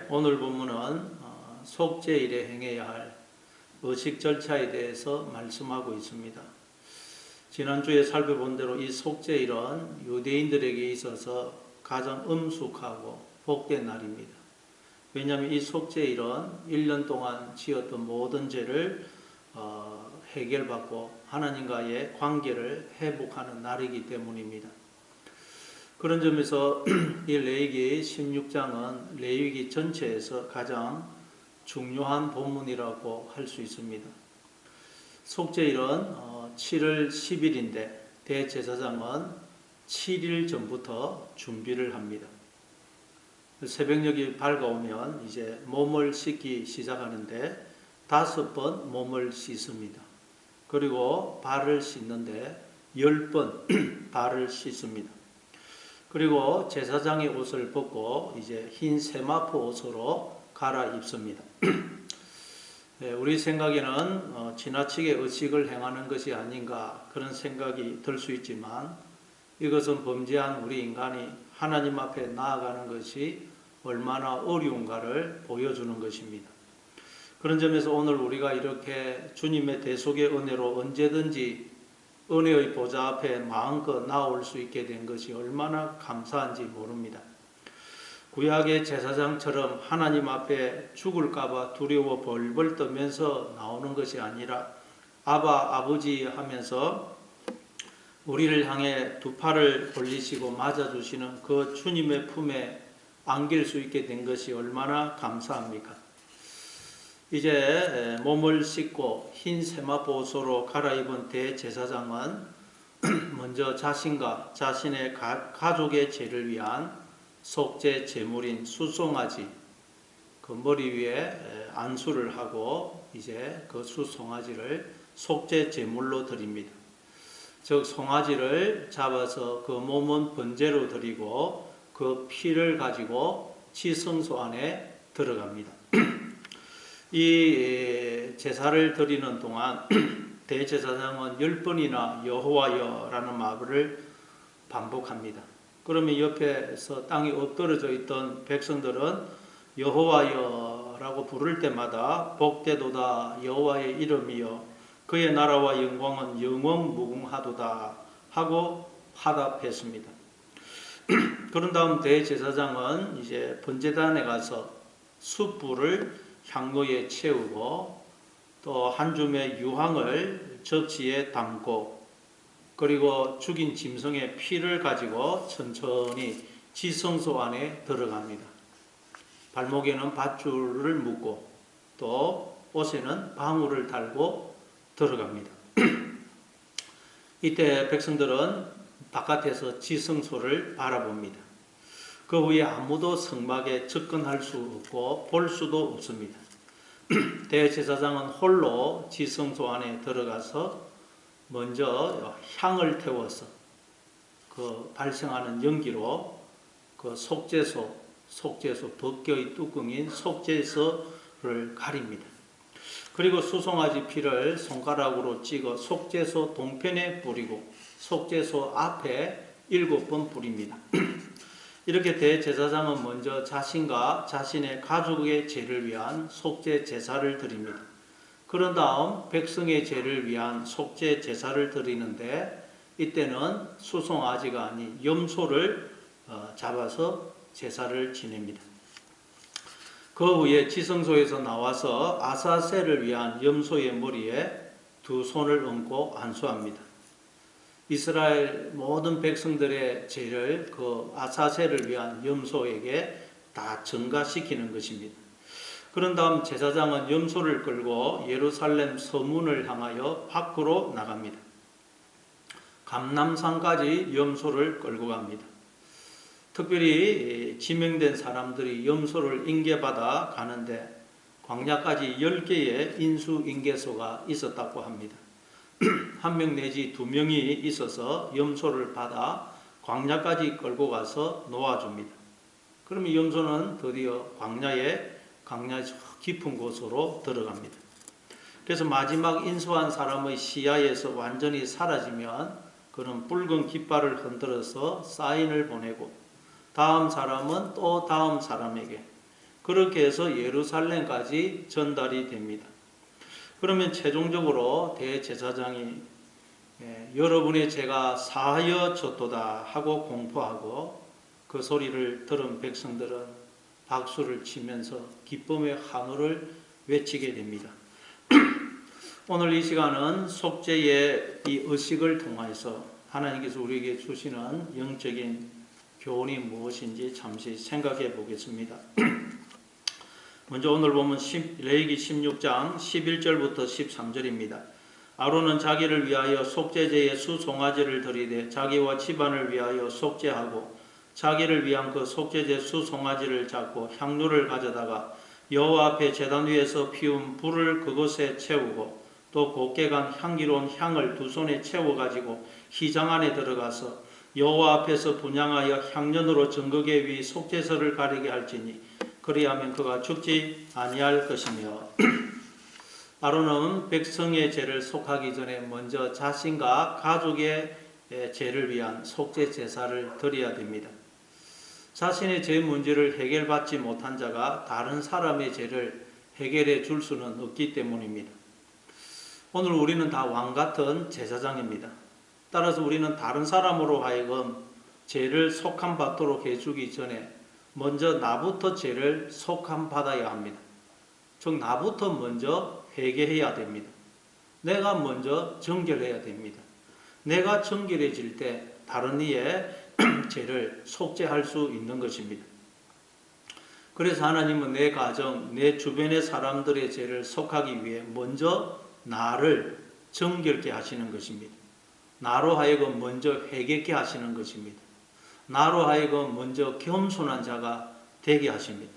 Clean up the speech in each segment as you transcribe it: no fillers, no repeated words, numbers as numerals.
오늘 본문은 속죄일에 행해야 할 의식 절차에 대해서 말씀하고 있습니다. 지난주에 살펴본 대로 이 속죄일은 유대인들에게 있어서 가장 엄숙하고 복된 날입니다. 왜냐하면 이 속죄일은 1년 동안 지었던 모든 죄를 해결받고 하나님과의 관계를 회복하는 날이기 때문입니다. 그런 점에서 이 레위기 16장은 레위기 전체에서 가장 중요한 본문이라고 할 수 있습니다. 속죄일은 7월 10일인데 대제사장은 7일 전부터 준비를 합니다. 새벽녘이 밝아오면 이제 몸을 씻기 시작하는데 5번 몸을 씻습니다. 그리고 발을 씻는데 10번 발을 씻습니다. 그리고 제사장의 옷을 벗고 이제 흰 세마포 옷으로 갈아입습니다. 우리 생각에는 지나치게 의식을 행하는 것이 아닌가 그런 생각이 들 수 있지만 이것은 범죄한 우리 인간이 하나님 앞에 나아가는 것이 얼마나 어려운가를 보여주는 것입니다. 그런 점에서 오늘 우리가 이렇게 주님의 대속의 은혜로 언제든지 은혜의 보좌 앞에 마음껏 나올 수 있게 된 것이 얼마나 감사한지 모릅니다. 구약의 제사장처럼 하나님 앞에 죽을까봐 두려워 벌벌 떨면서 나오는 것이 아니라 아바 아버지 하면서 우리를 향해 두 팔을 벌리시고 맞아주시는 그 주님의 품에 안길 수 있게 된 것이 얼마나 감사합니까? 이제 몸을 씻고 흰 세마포 옷으로 갈아입은 대제사장은 먼저 자신과 자신의 가족의 죄를 위한 속죄 제물인 수송아지 그 머리 위에 안수를 하고 이제 그 수송아지를 속죄 제물로 드립니다. 즉 송아지를 잡아서 그 몸은 번제로 드리고 그 피를 가지고 지성소 안에 들어갑니다. 이 제사를 드리는 동안 대제사장은 10번이나 여호와여라는 말을 반복합니다. 그러면 옆에서 땅에 엎드러져 있던 백성들은 여호와여라고 부를 때마다 복되도다 여호와의 이름이여 그의 나라와 영광은 영원무궁하도다 하고 화답했습니다. 그런 다음 대제사장은 이제 번제단에 가서 숯불을 향로에 채우고 또 한 줌의 유황을 접시에 담고 그리고 죽인 짐승의 피를 가지고 천천히 지성소 안에 들어갑니다. 발목에는 밧줄을 묶고 또 옷에는 방울을 달고 들어갑니다. 이때 백성들은 바깥에서 지성소를 바라봅니다. 그 후에 아무도 성막에 접근할 수 없고 볼 수도 없습니다. 대제사장은 홀로 지성소 안에 들어가서 먼저 향을 태워서 그 발생하는 연기로 그 속죄소 법궤의 뚜껑인 속죄소를 가립니다. 그리고 수송아지 피를 손가락으로 찍어 속죄소 동편에 뿌리고 속죄소 앞에 7번 뿌립니다. 이렇게 대제사장은 먼저 자신과 자신의 가족의 죄를 위한 속죄 제사를 드립니다. 그런 다음 백성의 죄를 위한 속죄 제사를 드리는데 이때는 수송아지가 아닌 염소를 잡아서 제사를 지냅니다. 그 후에 지성소에서 나와서 아사셀을 위한 염소의 머리에 두 손을 얹고 안수합니다. 이스라엘 모든 백성들의 죄를 그 아사셀을 위한 염소에게 다 전가시키는 것입니다. 그런 다음 제사장은 염소를 끌고 예루살렘 서문을 향하여 밖으로 나갑니다. 감람산까지 염소를 끌고 갑니다. 특별히 지명된 사람들이 염소를 인계받아 가는데 광야까지 10개의 인수인계소가 있었다고 합니다. 1명 내지 2명이 있어서 염소를 받아 광야까지 끌고 가서 놓아줍니다. 그러면 염소는 드디어 광야 깊은 곳으로 들어갑니다. 그래서 마지막 인수한 사람의 시야에서 완전히 사라지면 그는 붉은 깃발을 흔들어서 사인을 보내고 다음 사람은 또 다음 사람에게 그렇게 해서 예루살렘까지 전달이 됩니다. 그러면 최종적으로 대제사장이 여러분의 죄가 사하여졌도다 하고 공포하고 그 소리를 들은 백성들은 박수를 치면서 기쁨의 환호를 외치게 됩니다. 오늘 이 시간은 속죄의 이 의식을 통해서 하나님께서 우리에게 주시는 영적인 교훈이 무엇인지 잠시 생각해 보겠습니다. 먼저 오늘 보면 레위기 16장 11절부터 13절입니다. 아론은 자기를 위하여 속죄제에 수송아지를 드리되 자기와 집안을 위하여 속죄하고 자기를 위한 그 속죄제 수송아지를 잡고 향료를 가져다가 여호와 앞에 제단 위에서 피운 불을 그것에 채우고 또 곱게 간 향기로운 향을 두 손에 채워 가지고 휘장 안에 들어가서 여호와 앞에서 분향하여 향년으로 증거계 위 속죄서를 가리게 할지니 그리하면 그가 죽지 아니할 것이며 아론은 백성의 죄를 속하기 전에 먼저 자신과 가족의 죄를 위한 속죄 제사를 드려야 됩니다. 자신의 죄 문제를 해결받지 못한 자가 다른 사람의 죄를 해결해 줄 수는 없기 때문입니다. 오늘 우리는 다 왕같은 제사장입니다. 따라서 우리는 다른 사람으로 하여금 죄를 속함받도록 해주기 전에 먼저 나부터 죄를 속함받아야 합니다. 즉 나부터 먼저 회개해야 됩니다. 내가 먼저 정결해야 됩니다. 내가 정결해질 때 다른 이의 죄를 속죄할 수 있는 것입니다. 그래서 하나님은 내 가정, 내 주변의 사람들의 죄를 속하기 위해 먼저 나를 정결케 하시는 것입니다. 나로 하여금 먼저 회개케 하시는 것입니다. 나로 하여금 먼저 겸손한 자가 되게 하십니다.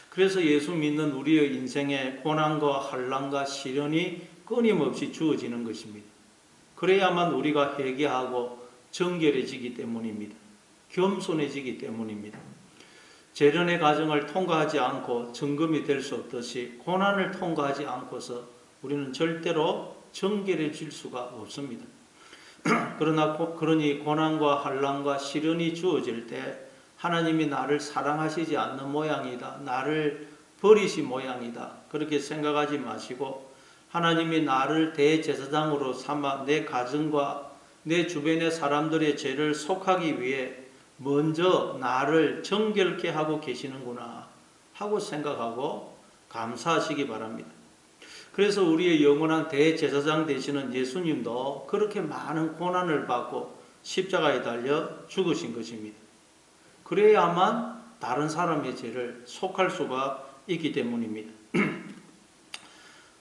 그래서 예수 믿는 우리의 인생에 고난과 환난과 시련이 끊임없이 주어지는 것입니다. 그래야만 우리가 회개하고 정결해지기 때문입니다. 겸손해지기 때문입니다. 재련의 과정을 통과하지 않고 정금이 될 수 없듯이 고난을 통과하지 않고서 우리는 절대로 정결해질 수가 없습니다. 그러니 고난과 환난과 시련이 주어질 때 하나님이 나를 사랑하시지 않는 모양이다. 나를 버리신 모양이다. 그렇게 생각하지 마시고 하나님이 나를 대제사장으로 삼아 내 가정과 내 주변의 사람들의 죄를 속하기 위해 먼저 나를 정결케 하고 계시는구나 하고 생각하고 감사하시기 바랍니다. 그래서 우리의 영원한 대제사장 되시는 예수님도 그렇게 많은 고난을 받고 십자가에 달려 죽으신 것입니다. 그래야만 다른 사람의 죄를 속할 수가 있기 때문입니다.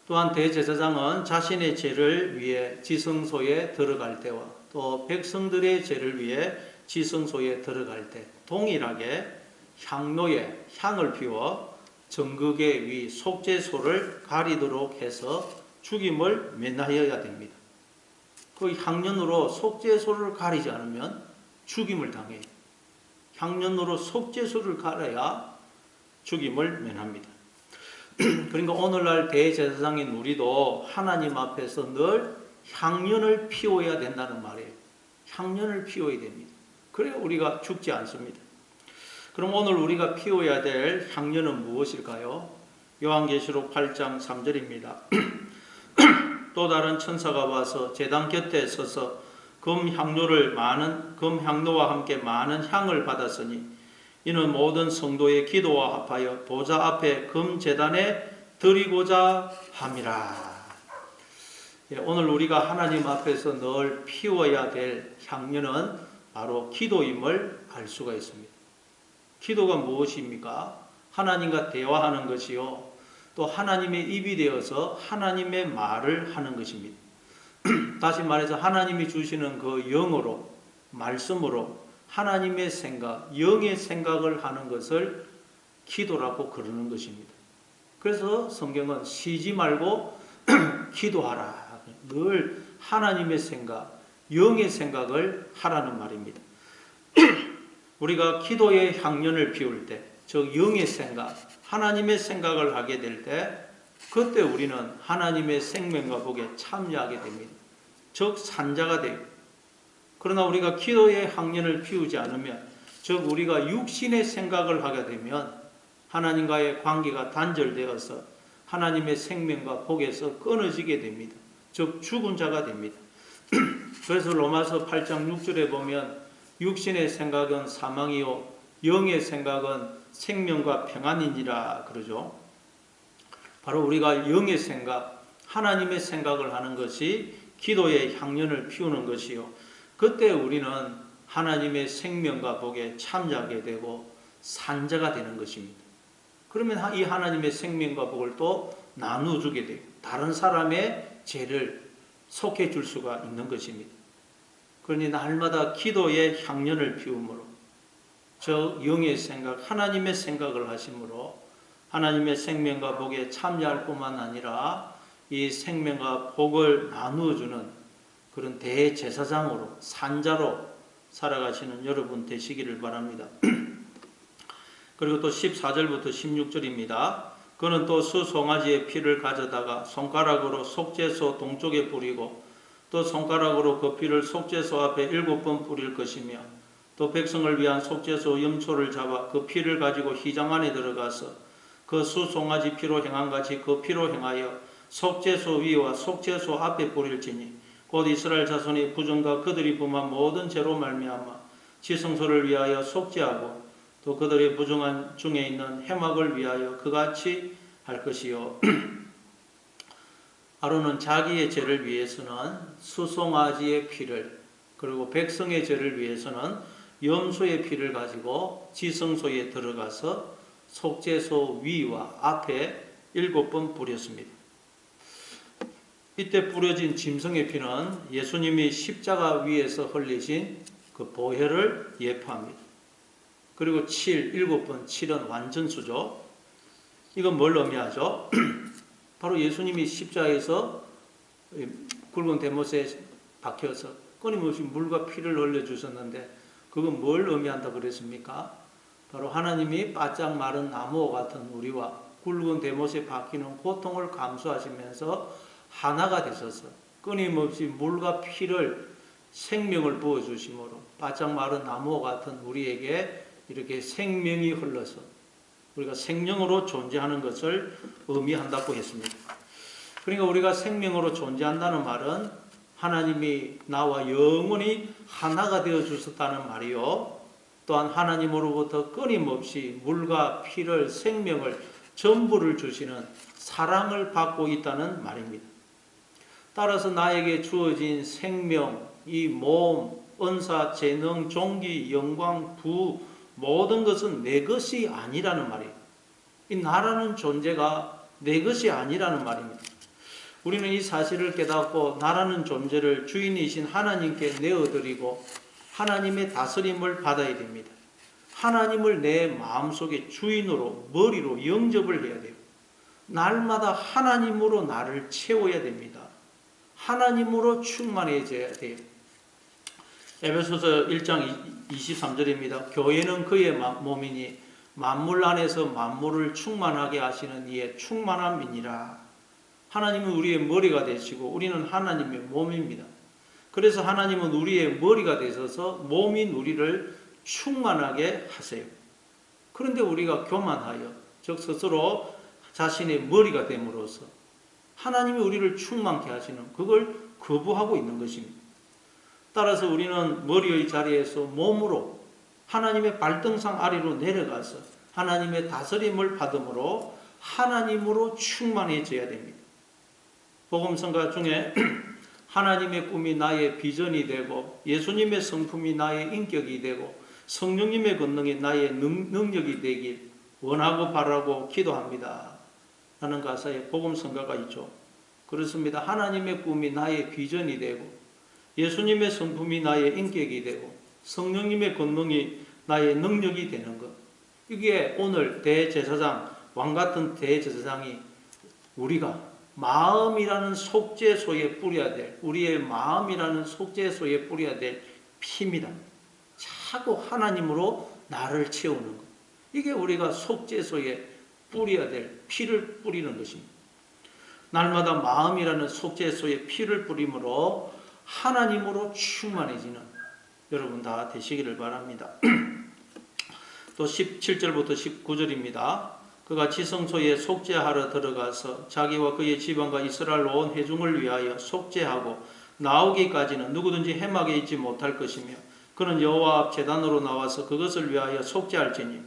또한 대제사장은 자신의 죄를 위해 지성소에 들어갈 때와 또 백성들의 죄를 위해 지성소에 들어갈 때 동일하게 향로에 향을 피워 정극의 위 속죄소를 가리도록 해서 죽임을 면하여야 됩니다. 그 향년으로 속죄소를 가리지 않으면 죽임을 당해요. 향년으로 속죄소를 가려야 죽임을 면합니다. 그러니까 오늘날 대제사장인 우리도 하나님 앞에서 늘 향년을 피워야 된다는 말이에요. 향년을 피워야 됩니다. 그래야 우리가 죽지 않습니다. 그럼 오늘 우리가 피워야 될 향년은 무엇일까요? 요한계시록 8장 3절입니다. 또 다른 천사가 와서 제단 곁에 서서 금향로와 함께 많은 향을 받았으니 이는 모든 성도의 기도와 합하여 보좌 앞에 금제단에 드리고자 함이라. 오늘 우리가 하나님 앞에서 늘 피워야 될 향년은 바로 기도임을 알 수가 있습니다. 기도가 무엇입니까? 하나님과 대화하는 것이요. 또 하나님의 입이 되어서 하나님의 말을 하는 것입니다. 다시 말해서 하나님이 주시는 그 영으로, 말씀으로 하나님의 생각, 영의 생각을 하는 것을 기도라고 그러는 것입니다. 그래서 성경은 쉬지 말고 기도하라. 늘 하나님의 생각, 영의 생각을 하라는 말입니다. 우리가 기도의 향년을 피울 때, 즉 영의 생각, 하나님의 생각을 하게 될 때 그때 우리는 하나님의 생명과 복에 참여하게 됩니다. 즉 산자가 돼요. 그러나 우리가 기도의 향년을 피우지 않으면, 즉 우리가 육신의 생각을 하게 되면 하나님과의 관계가 단절되어서 하나님의 생명과 복에서 끊어지게 됩니다. 즉 죽은 자가 됩니다. 그래서 로마서 8장 6절에 보면 육신의 생각은 사망이요 영의 생각은 생명과 평안이니라 그러죠. 바로 우리가 영의 생각, 하나님의 생각을 하는 것이 기도의 향연을 피우는 것이요. 그때 우리는 하나님의 생명과 복에 참여하게 되고 산자가 되는 것입니다. 그러면 이 하나님의 생명과 복을 또 나누어주게 돼요. 다른 사람의 죄를 속해 줄 수가 있는 것입니다. 그러니 날마다 기도의 향연을 피우므로 저 영의 생각, 하나님의 생각을 하심으로 하나님의 생명과 복에 참여할 뿐만 아니라 이 생명과 복을 나누어주는 그런 대제사장으로 산자로 살아가시는 여러분 되시기를 바랍니다. 그리고 또 14절부터 16절입니다. 그는 또 수송아지의 피를 가져다가 손가락으로 속죄소 동쪽에 뿌리고 또 손가락으로 그 피를 속죄소 앞에 7번 뿌릴 것이며 또 백성을 위한 속죄소 염소를 잡아 그 피를 가지고 휘장 안에 들어가서 그 수송아지 피로 행한같이 그 피로 행하여 속죄소 위와 속죄소 앞에 뿌릴지니 곧 이스라엘 자손의 부정과 그들이 범한 모든 죄로 말미암아 지성소를 위하여 속죄하고 또 그들의 부정한 중에 있는 해막을 위하여 그같이 할 것이요. 아론은 자기의 죄를 위해서는 수송아지의 피를 그리고 백성의 죄를 위해서는 염소의 피를 가지고 지성소에 들어가서 속죄소 위와 앞에 7번 뿌렸습니다. 이때 뿌려진 짐승의 피는 예수님이 십자가 위에서 흘리신 그 보혈을 예표합니다. 그리고 7번 7은 완전수죠. 이건 뭘 의미하죠? 바로 예수님이 십자가에서 굵은 대못에 박혀서 끊임없이 물과 피를 흘려주셨는데 그건 뭘 의미한다 그랬습니까? 바로 하나님이 바짝 마른 나무와 같은 우리와 굵은 대못에 박히는 고통을 감수하시면서 하나가 되셔서 끊임없이 물과 피를 생명을 부어주심으로 바짝 마른 나무와 같은 우리에게 이렇게 생명이 흘러서 우리가 생명으로 존재하는 것을 의미한다고 했습니다. 그러니까 우리가 생명으로 존재한다는 말은 하나님이 나와 영원히 하나가 되어 주셨다는 말이요. 또한 하나님으로부터 끊임없이 물과 피를 생명을 전부를 주시는 사랑을 받고 있다는 말입니다. 따라서 나에게 주어진 생명, 이 몸, 은사, 재능, 종기, 영광, 부 모든 것은 내 것이 아니라는 말이에요. 이 나라는 존재가 내 것이 아니라는 말입니다. 우리는 이 사실을 깨닫고 나라는 존재를 주인이신 하나님께 내어드리고 하나님의 다스림을 받아야 됩니다. 하나님을 내 마음속에 주인으로 머리로 영접을 해야 돼요. 날마다 하나님으로 나를 채워야 됩니다. 하나님으로 충만해져야 돼요. 에베소서 1장 23절입니다. 교회는 그의 몸이니 만물 안에서 만물을 충만하게 하시는 이의 충만함이니라. 하나님은 우리의 머리가 되시고 우리는 하나님의 몸입니다. 그래서 하나님은 우리의 머리가 되셔서 몸인 우리를 충만하게 하세요. 그런데 우리가 교만하여 즉 스스로 자신의 머리가 됨으로써 하나님이 우리를 충만케 하시는 그걸 거부하고 있는 것입니다. 따라서 우리는 머리의 자리에서 몸으로 하나님의 발등상 아래로 내려가서 하나님의 다스림을 받음으로 하나님으로 충만해져야 됩니다. 복음성가 중에 하나님의 꿈이 나의 비전이 되고 예수님의 성품이 나의 인격이 되고 성령님의 권능이 나의 능력이 되길 원하고 바라고 기도합니다. 라는 가사에 복음성가가 있죠. 그렇습니다. 하나님의 꿈이 나의 비전이 되고 예수님의 성품이 나의 인격이 되고 성령님의 권능이 나의 능력이 되는 것. 이게 오늘 대제사장, 왕같은 대제사장이 우리가 마음이라는 속죄소에 뿌려야 될, 우리의 마음이라는 속죄소에 뿌려야 될 피입니다. 자꾸 하나님으로 나를 채우는 것. 이게 우리가 속죄소에 뿌려야 될 피를 뿌리는 것입니다. 날마다 마음이라는 속죄소에 피를 뿌림으로 하나님으로 충만해지는 여러분 다 되시기를 바랍니다. 또 17절부터 19절입니다. 그가 지성소에 속죄하러 들어가서 자기와 그의 집안과 이스라엘 온 회중을 위하여 속죄하고 나오기까지는 누구든지 해막에 있지 못할 것이며 그는 여호와 앞 제단으로 나와서 그것을 위하여 속죄할지니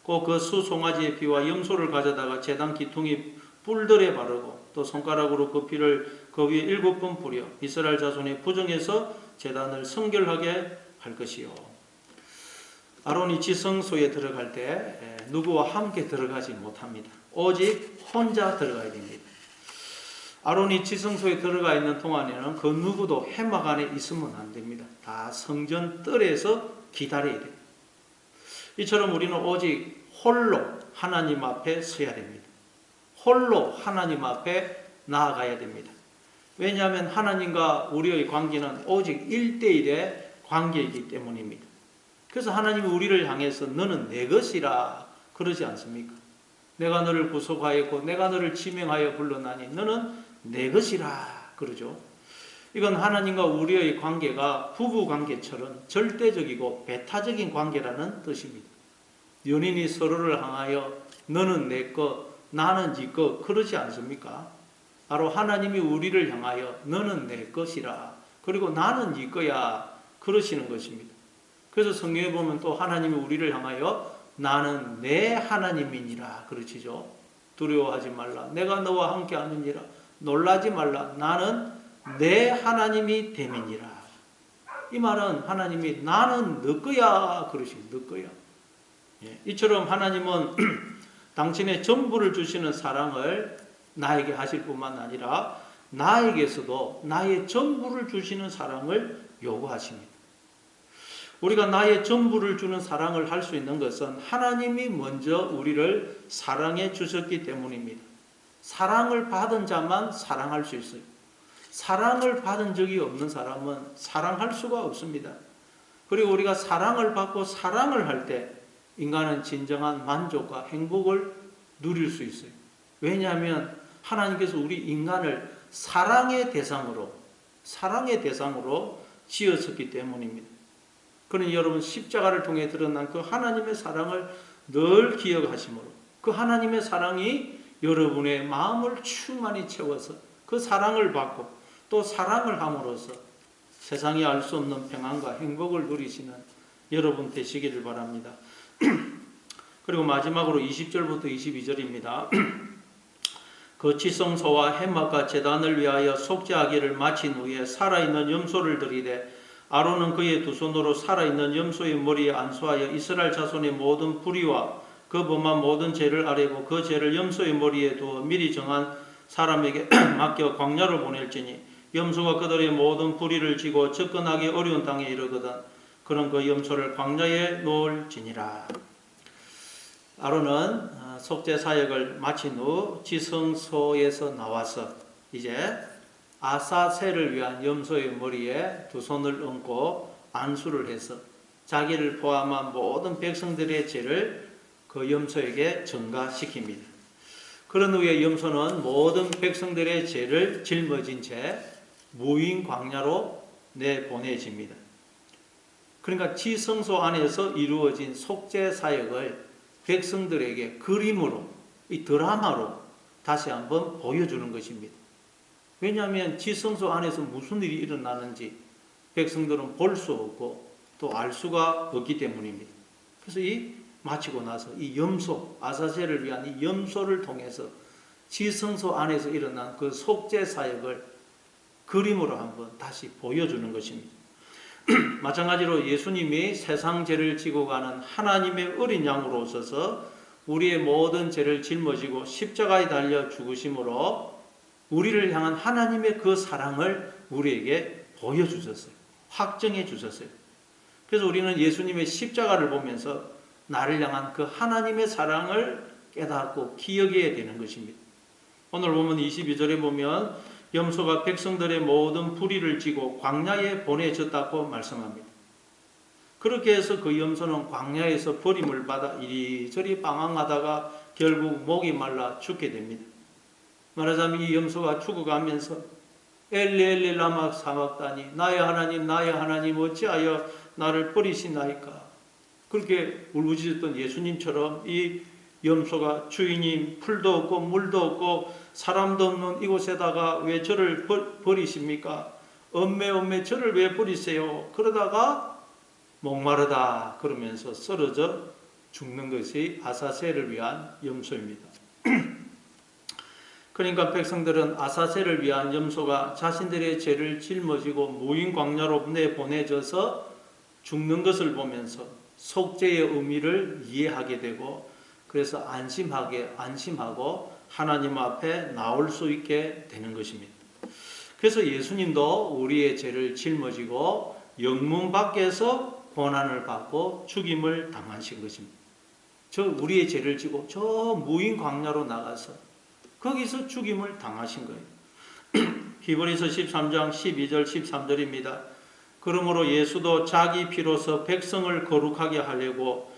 곧 그 수송아지의 피와 염소를 가져다가 제단 기퉁이 뿔들에 바르고 또 손가락으로 그 피를 그 위에 7번 뿌려 이스라엘 자손의 부정에서 제단을 성결하게 할 것이요. 아론이 지성소에 들어갈 때 누구와 함께 들어가지 못합니다. 오직 혼자 들어가야 됩니다. 아론이 지성소에 들어가 있는 동안에는 그 누구도 회막 안에 있으면 안 됩니다. 다 성전 뜰에서 기다려야 됩니다. 이처럼 우리는 오직 홀로 하나님 앞에 서야 됩니다. 홀로 하나님 앞에 나아가야 됩니다. 왜냐하면 하나님과 우리의 관계는 오직 1대1의 관계이기 때문입니다. 그래서 하나님이 우리를 향해서 너는 내 것이라 그러지 않습니까? 내가 너를 구속하였고 내가 너를 지명하여 불러나니 너는 내 것이라 그러죠. 이건 하나님과 우리의 관계가 부부 관계처럼 절대적이고 배타적인 관계라는 뜻입니다. 연인이 서로를 향하여 너는 내 것, 나는 네 것 그러지 않습니까? 바로 하나님이 우리를 향하여 너는 내 것이라 그리고 나는 네 거야 그러시는 것입니다. 그래서 성경에 보면 또 하나님이 우리를 향하여 나는 내 하나님이니라 그러시죠. 두려워하지 말라. 내가 너와 함께 하느니라. 놀라지 말라. 나는 내 하나님이 됨이니라. 이 말은 하나님이 나는 너 거야 그러시죠. 너 거야. 이처럼 하나님은 당신의 전부를 주시는 사랑을 나에게 하실 뿐만 아니라 나에게서도 나의 전부를 주시는 사랑을 요구하십니다. 우리가 나의 전부를 주는 사랑을 할 수 있는 것은 하나님이 먼저 우리를 사랑해 주셨기 때문입니다. 사랑을 받은 자만 사랑할 수 있어요. 사랑을 받은 적이 없는 사람은 사랑할 수가 없습니다. 그리고 우리가 사랑을 받고 사랑을 할 때 인간은 진정한 만족과 행복을 누릴 수 있어요. 왜냐하면 하나님께서 우리 인간을 사랑의 대상으로 지었었기 때문입니다. 그러니 여러분 십자가를 통해 드러난 그 하나님의 사랑을 늘 기억하시므로 그 하나님의 사랑이 여러분의 마음을 충만히 채워서 그 사랑을 받고 또 사랑을 함으로써 세상이 알 수 없는 평안과 행복을 누리시는 여러분 되시기를 바랍니다. 그리고 마지막으로 20절부터 22절입니다. 그 지성소와 회막과 제단을 위하여 속죄하기를 마친 후에 살아있는 염소를 들이되 아론은 그의 두 손으로 살아있는 염소의 머리에 안수하여 이스라엘 자손의 모든 불의와 그 범한 모든 죄를 아뢰고 그 죄를 염소의 머리에 두어 미리 정한 사람에게 맡겨 광야로 보낼지니 염소가 그들의 모든 불의를 지고 접근하기 어려운 땅에 이르거든 그는 그 염소를 광야에 놓을지니라. 아론은 속죄 사역을 마친 후 지성소에서 나와서 이제 아사셀을 위한 염소의 머리에 두 손을 얹고 안수를 해서 자기를 포함한 모든 백성들의 죄를 그 염소에게 전가시킵니다. 그런 후에 염소는 모든 백성들의 죄를 짊어진 채 무인 광야로 내보내집니다. 그러니까 지성소 안에서 이루어진 속죄 사역을 백성들에게 그림으로, 이 드라마로 다시 한번 보여주는 것입니다. 왜냐하면 지성소 안에서 무슨 일이 일어나는지 백성들은 볼 수 없고 또 알 수가 없기 때문입니다. 그래서 마치고 나서 이 염소, 아사셀을 위한 이 염소를 통해서 지성소 안에서 일어난 그 속죄 사역을 그림으로 한번 다시 보여주는 것입니다. 마찬가지로 예수님이 세상 죄를 지고 가는 하나님의 어린 양으로 오셔서 우리의 모든 죄를 짊어지고 십자가에 달려 죽으심으로 우리를 향한 하나님의 그 사랑을 우리에게 보여주셨어요. 확정해 주셨어요. 그래서 우리는 예수님의 십자가를 보면서 나를 향한 그 하나님의 사랑을 깨닫고 기억해야 되는 것입니다. 오늘 보면 22절에 보면 염소가 백성들의 모든 불의를 지고 광야에 보내졌다고 말씀합니다. 그렇게 해서 그 염소는 광야에서 버림을 받아 이리저리 방황하다가 결국 목이 말라 죽게 됩니다. 말하자면 이 염소가 죽어가면서 엘리 엘리 라마 사막다니 나의 하나님 어찌하여 나를 버리시나이까 그렇게 울부짖었던 예수님처럼 이 염소가 주인님 풀도 없고 물도 없고 사람도 없는 이곳에다가 왜 저를 버리십니까? 엄매 저를 왜 버리세요? 그러다가 목마르다 그러면서 쓰러져 죽는 것이 아사셀을 위한 염소입니다. 그러니까 백성들은 아사셀을 위한 염소가 자신들의 죄를 짊어지고 무인 광야로 내보내져서 죽는 것을 보면서 속죄의 의미를 이해하게 되고, 그래서 안심하고 하나님 앞에 나올 수 있게 되는 것입니다. 그래서 예수님도 우리의 죄를 짊어지고 영문 밖에서 고난을 받고 죽임을 당하신 것입니다. 우리의 죄를 지고 저 무인 광야로 나가서 거기서 죽임을 당하신 거예요. 히브리서 13장 12절 13절입니다. 그러므로 예수도 자기 피로서 백성을 거룩하게 하려고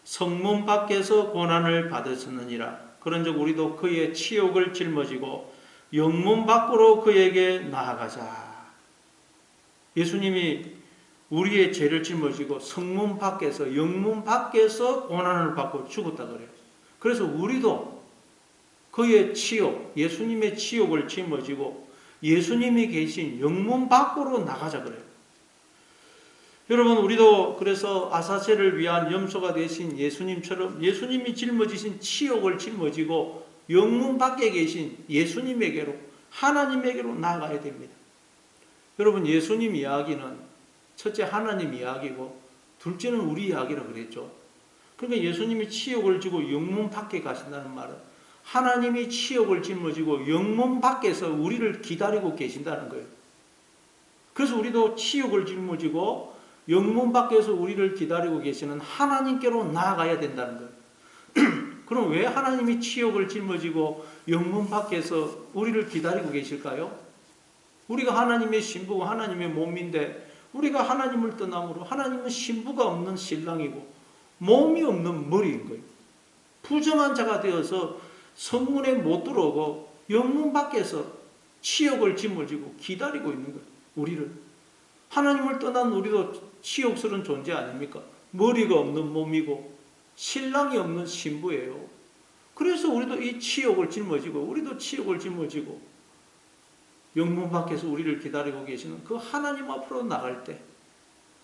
성문 밖에서 고난을 받으셨느니라. 그런즉 우리도 그의 치욕을 짊어지고 영문 밖으로 그에게 나아가자. 예수님이 우리의 죄를 짊어지고 성문 밖에서, 영문 밖에서 고난을 받고 죽었다 그래요. 그래서 우리도 그의 치욕, 예수님의 치욕을 짊어지고 예수님이 계신 영문 밖으로 나가자 그래요. 여러분, 우리도 그래서 아사셀을 위한 염소가 되신 예수님처럼 예수님이 짊어지신 치욕을 짊어지고 영문 밖에 계신 예수님에게로, 하나님에게로 나아가야 됩니다. 여러분, 예수님 이야기는 첫째 하나님 이야기고 둘째는 우리 이야기라 그랬죠. 그러니까 예수님이 치욕을 지고 영문 밖에 가신다는 말은 하나님이 치욕을 짊어지고 영문 밖에서 우리를 기다리고 계신다는 거예요. 그래서 우리도 치욕을 짊어지고 영문 밖에서 우리를 기다리고 계시는 하나님께로 나아가야 된다는 거예요. 그럼 왜 하나님이 치욕을 짊어지고 영문 밖에서 우리를 기다리고 계실까요? 우리가 하나님의 신부고 하나님의 몸인데, 우리가 하나님을 떠남으로 하나님은 신부가 없는 신랑이고 몸이 없는 머리인 거예요. 부정한 자가 되어서 성문에 못 들어오고 영문 밖에서 치욕을 짊어지고 기다리고 있는 거예요. 우리를. 하나님을 떠난 우리도 치욕스러운 존재 아닙니까? 머리가 없는 몸이고 신랑이 없는 신부예요. 그래서 우리도 이 치욕을 짊어지고, 우리도 치욕을 짊어지고 영문 밖에서 우리를 기다리고 계시는 그 하나님 앞으로 나갈 때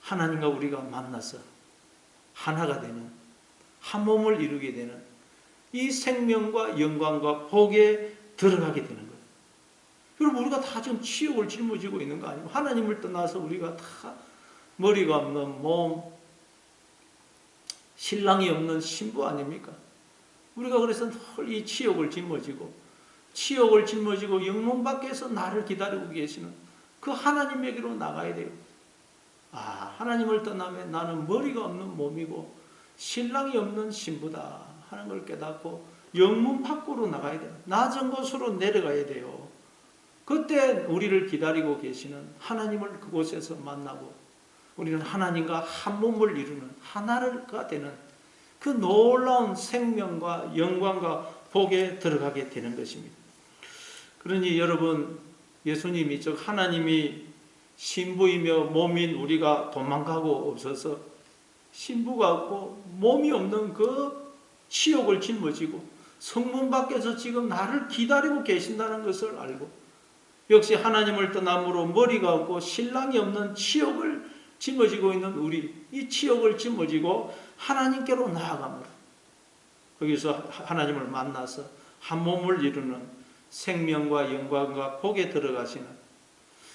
하나님과 우리가 만나서 하나가 되는, 한 몸을 이루게 되는 이 생명과 영광과 복에 들어가게 되는 거예요. 여러분, 우리가 다 지금 치욕을 짊어지고 있는 거 아니고, 하나님을 떠나서 우리가 다 머리가 없는 몸, 신랑이 없는 신부 아닙니까? 우리가 그래서 늘 이 치욕을 짊어지고 영문 밖에서 나를 기다리고 계시는 그 하나님에게로 나가야 돼요. 하나님을 떠나면 나는 머리가 없는 몸이고 신랑이 없는 신부다 하는 걸 깨닫고 영문 밖으로 나가야 돼요. 낮은 곳으로 내려가야 돼요. 그때 우리를 기다리고 계시는 하나님을 그곳에서 만나고 우리는 하나님과 한 몸을 이루는 하나가 되는 그 놀라운 생명과 영광과 복에 들어가게 되는 것입니다. 그러니 여러분, 예수님이, 즉 하나님이 신부이며 몸인 우리가 도망가고 없어서 신부가 없고 몸이 없는 그 치욕을 짊어지고 성문 밖에서 지금 나를 기다리고 계신다는 것을 알고, 역시 하나님을 떠남으로 머리가 없고 신랑이 없는 치욕을 짊어지고 있는 우리, 이 치욕을 짊어지고 하나님께로 나아갑니다. 거기서 하나님을 만나서 한 몸을 이루는 생명과 영광과 복에 들어가시는,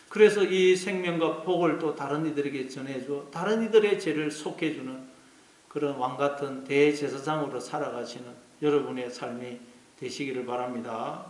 그래서 이 생명과 복을 또 다른 이들에게 전해주어 다른 이들의 죄를 속해주는 그런 왕같은 대제사장으로 살아가시는 여러분의 삶이 되시기를 바랍니다.